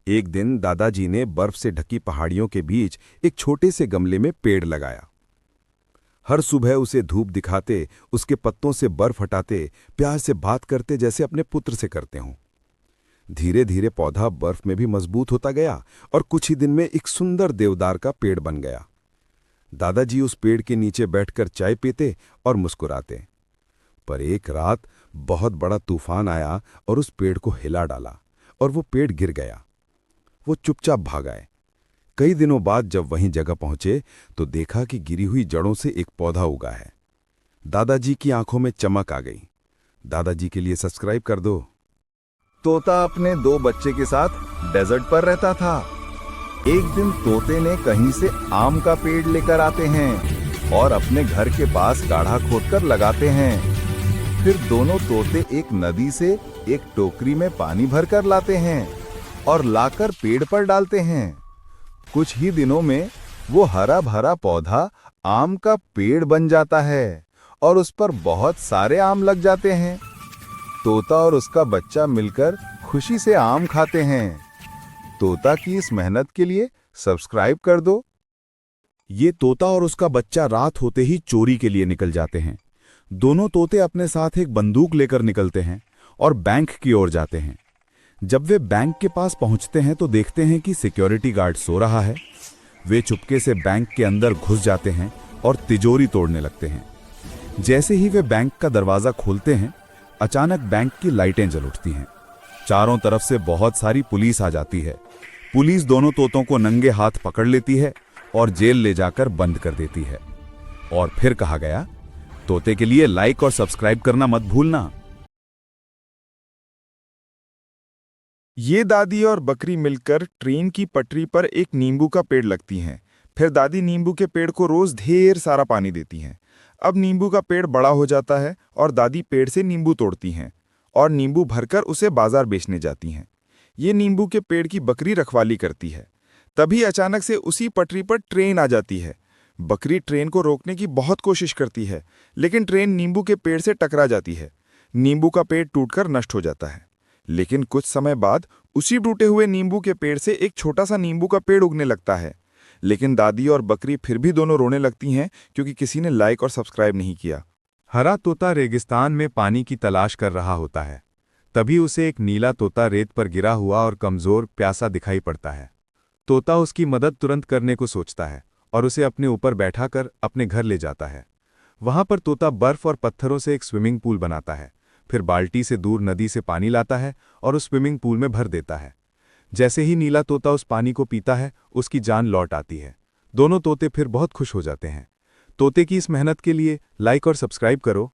एक दिन दादाजी ने बर्फ से ढकी पहाड़ियों के बीच एक छोटे से गमले में पेड़ लगाया। हर सुबह उसे धूप दिखाते, उसके पत्तों से बर्फ हटाते, प्यार से बात करते जैसे अपने पुत्र से करते हों। धीरे धीरे पौधा बर्फ में भी मजबूत होता गया और कुछ ही दिन में एक सुंदर देवदार का पेड़ बन गया। दादाजी उस पेड़ के नीचे बैठकर चाय पीते और मुस्कुराते। पर एक रात बहुत बड़ा तूफान आया और उस पेड़ को हिला डाला और वो पेड़ गिर गया। वो चुपचाप भाग आए। कई दिनों बाद जब वहीं जगह पहुंचे तो देखा कि गिरी हुई जड़ों से एक पौधा उगा है। दादाजी की आंखों में चमक आ गई। दादाजी के लिए सब्सक्राइब कर दो। तोता अपने 2 बच्चे के साथ डेजर्ट पर रहता था। एक दिन तोते ने कहीं से आम का पेड़ लेकर आते हैं और अपने घर के पास गाढ़ा खोदकर लगाते हैं। फिर दोनों तोते एक नदी से एक टोकरी में पानी भरकर लाते हैं और लाकर पेड़ पर डालते हैं। कुछ ही दिनों में वो हरा भरा पौधा आम का पेड़ बन जाता है और उस पर बहुत सारे आम लग जाते हैं। तोता और उसका बच्चा मिलकर खुशी से आम खाते हैं। तोता की इस मेहनत के लिए सब्सक्राइब कर दो। ये तोता और उसका बच्चा रात होते ही चोरी के लिए निकल जाते हैं। दोनों तोते अपने साथ एक बंदूक लेकर निकलते हैं और बैंक की ओर जाते हैं। जब वे बैंक के पास पहुंचते हैं तो देखते हैं कि सिक्योरिटी गार्ड सो रहा है। वे चुपके से बैंक के अंदर घुस जाते हैं और तिजोरी तोड़ने लगते हैं। जैसे ही वे बैंक का दरवाजा खोलते हैं, अचानक बैंक की लाइटें जल उठती हैं। चारों तरफ से बहुत सारी पुलिस आ जाती है। पुलिस दोनों तोतों को नंगे हाथ पकड़ लेती है और जेल ले जाकर बंद कर देती है। और फिर कहा गया, तोते के लिए लाइक और सब्सक्राइब करना मत भूलना। ये दादी और बकरी मिलकर ट्रेन की पटरी पर एक नींबू का पेड़ लगती हैं। फिर दादी नींबू के पेड़ को रोज ढेर सारा पानी देती हैं। अब नींबू का पेड़ बड़ा हो जाता है और दादी पेड़ से नींबू तोड़ती हैं और नींबू भरकर उसे बाजार बेचने जाती हैं। ये नींबू के पेड़ की बकरी रखवाली करती है। तभी अचानक से उसी पटरी पर ट्रेन आ जाती है। बकरी ट्रेन को रोकने की बहुत कोशिश करती है, लेकिन ट्रेन नींबू के पेड़ से टकरा जाती है। नींबू का पेड़ टूटकर नष्ट हो जाता है। लेकिन कुछ समय बाद उसी टूटे हुए नींबू के पेड़ से एक छोटा सा नींबू का पेड़ उगने लगता है। लेकिन दादी और बकरी फिर भी दोनों रोने लगती हैं क्योंकि किसी ने लाइक और सब्सक्राइब नहीं किया। हरा तोता रेगिस्तान में पानी की तलाश कर रहा होता है। तभी उसे एक नीला तोता रेत पर गिरा हुआ और कमजोर प्यासा दिखाई पड़ता है। तोता उसकी मदद तुरंत करने को सोचता है और उसे अपने ऊपर बैठाकर अपने घर ले जाता है। वहां पर तोता बर्फ और पत्थरों से एक स्विमिंग पूल बनाता है। फिर बाल्टी से दूर नदी से पानी लाता है और उस स्विमिंग पूल में भर देता है। जैसे ही नीला तोता उस पानी को पीता है, उसकी जान लौट आती है। दोनों तोते फिर बहुत खुश हो जाते हैं। तोते की इस मेहनत के लिए लाइक और सब्सक्राइब करो।